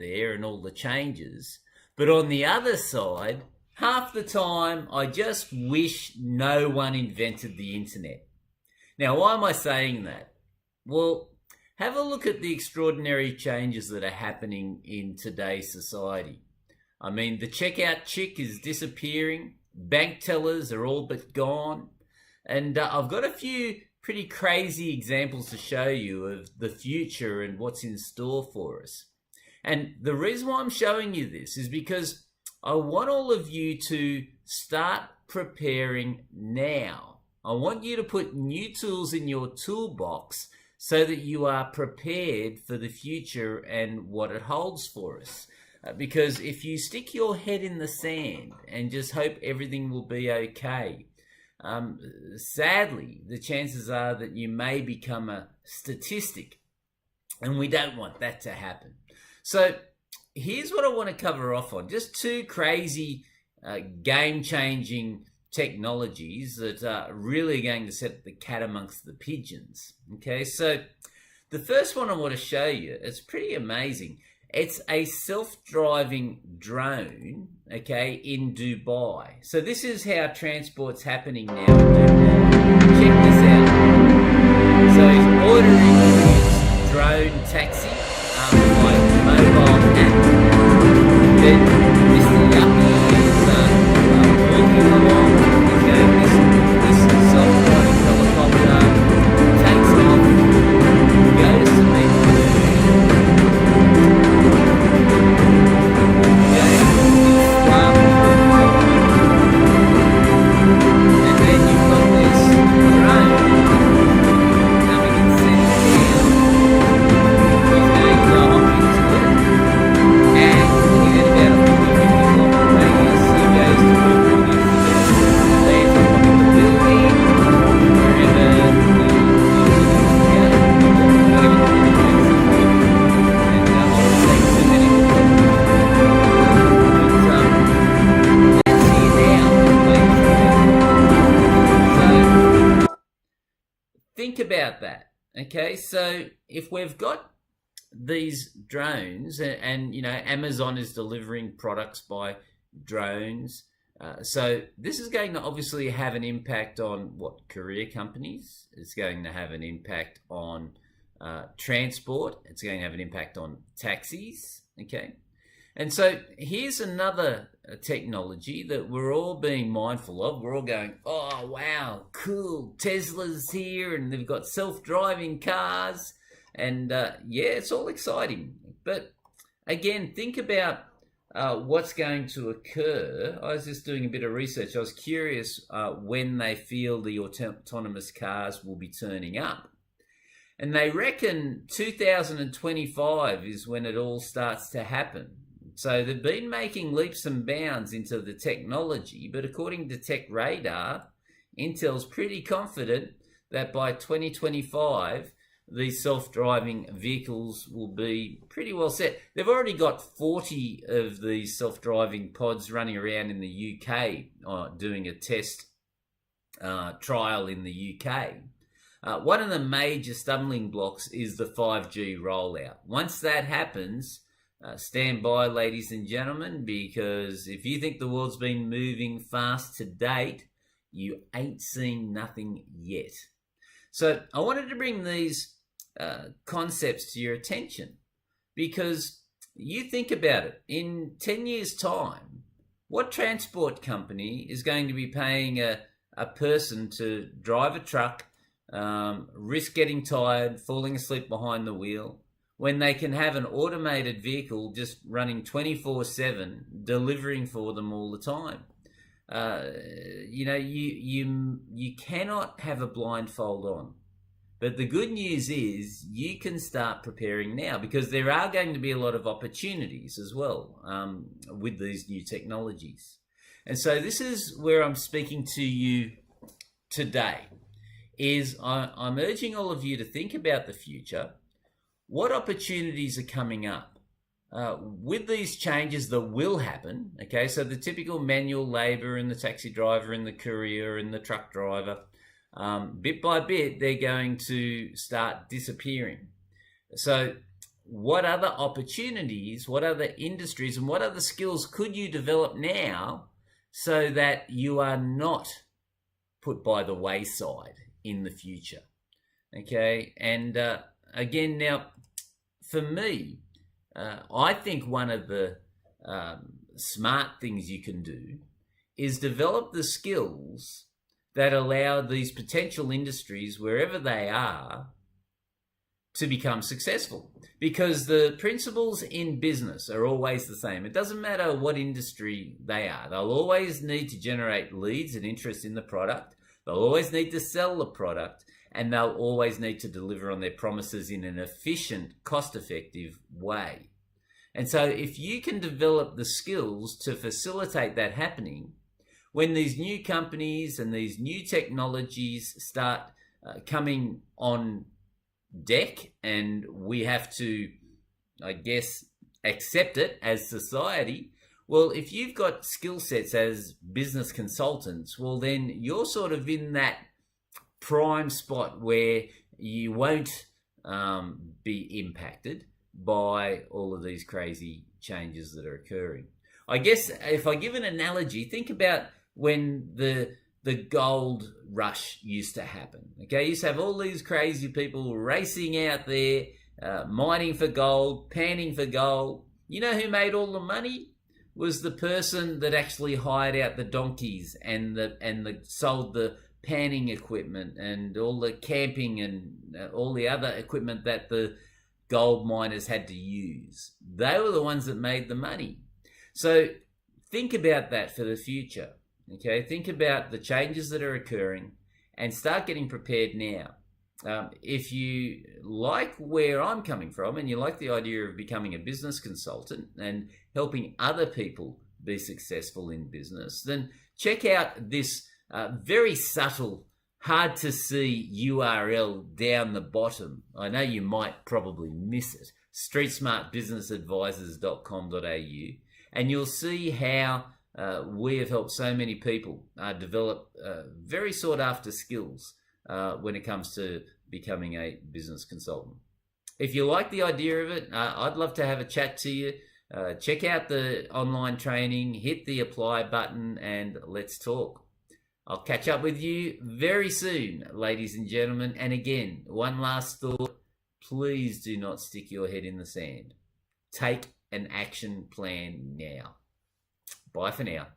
there and all the changes. But on the other side, half the time, I just wish no one invented the internet. Now, why am I saying that? Well, have a look at the extraordinary changes that are happening in today's society. I mean, the checkout chick is disappearing. Bank tellers are all but gone. And I've got a few pretty crazy examples to show you of the future and what's in store for us. And the reason why I'm showing you this is because I want all of you to start preparing now. I want you to put new tools in your toolbox so that you are prepared for the future and what it holds for us. Because if you stick your head in the sand and just hope everything will be okay, sadly, the chances are that you may become a statistic, and we don't want that to happen. So here's what I want to cover off on. Just two crazy, game-changing technologies that are really going to set the cat amongst the pigeons. Okay, so the first one I want to show you, it's pretty amazing. It's a self-driving drone, okay, in Dubai. So this is how transport's happening now in Dubai. Check this out. So he's ordering his drone taxi by mobile app. Then Mr. Yuppie is walking along. He's going this self-driving helicopter takes off, goes to meet the Think about that. Okay, so if we've got these drones and you know, Amazon is delivering products by drones, so this is going to obviously have an impact on what courier companies. It's going to have an impact on transport. It's going to have an impact on taxis. Okay, and so here's another technology that we're all being mindful of. We're all going, oh, wow, cool, Tesla's here and they've got self-driving cars. And yeah, it's all exciting. But again, think about what's going to occur. I was just doing a bit of research. I was curious when they feel the autonomous cars will be turning up. And they reckon 2025 is when it all starts to happen. So they've been making leaps and bounds into the technology, but according to Tech Radar, Intel's pretty confident that by 2025, these self-driving vehicles will be pretty well set. They've already got 40 of these self-driving pods running around in the UK, doing a test trial in the UK. One of the major stumbling blocks is the 5G rollout. Once that happens, stand by, ladies and gentlemen, because if you think the world's been moving fast to date, you ain't seen nothing yet. So I wanted to bring these concepts to your attention because you think about it. In 10 years' time, what transport company is going to be paying a person to drive a truck, risk getting tired, falling asleep behind the wheel, when they can have an automated vehicle just running 24/7, delivering for them all the time? You know, you cannot have a blindfold on. But the good news is you can start preparing now because there are going to be a lot of opportunities as well with these new technologies. And so this is where I'm speaking to you today, is I'm urging all of you to think about the future. What opportunities are coming up with these changes that will happen? Okay, so the typical manual labor and the taxi driver and the courier and the truck driver, bit by bit, they're going to start disappearing. So what other opportunities, what other industries, and what other skills could you develop now so that you are not put by the wayside in the future? Okay, and again, now for me, I think one of the smart things you can do is develop the skills that allow these potential industries, wherever they are, to become successful. Because the principles in business are always the same. It doesn't matter what industry they are. They'll always need to generate leads and interest in the product. They'll always need to sell the product. And they'll always need to deliver on their promises in an efficient, cost-effective way. And so if you can develop the skills to facilitate that happening, when these new companies and these new technologies start coming on deck, and we have to, I guess, accept it as society, well, if you've got skill sets as business consultants, well, then you're sort of in that prime spot where you won't be impacted by all of these crazy changes that are occurring. I guess if I give an analogy, think about when the gold rush used to happen. Okay, you used to have all these crazy people racing out there, mining for gold, panning for gold. You know who made all the money? Was the person that actually hired out the donkeys and sold the panning equipment and all the camping and all the other equipment that the gold miners had to use. They were the ones that made the money. So think about that for the future. Okay, think about the changes that are occurring and start getting prepared now. If you like where I'm coming from and you like the idea of becoming a business consultant and helping other people be successful in business, then check out this very subtle, hard to see URL down the bottom. I know you might probably miss it. streetsmartbusinessadvisors.com.au, and you'll see how we have helped so many people develop very sought after skills when it comes to becoming a business consultant. If you like the idea of it, I'd love to have a chat to you. Check out the online training, hit the apply button, and let's talk. I'll catch up with you very soon, ladies and gentlemen. And again, one last thought, please do not stick your head in the sand. Take an action plan now. Bye for now.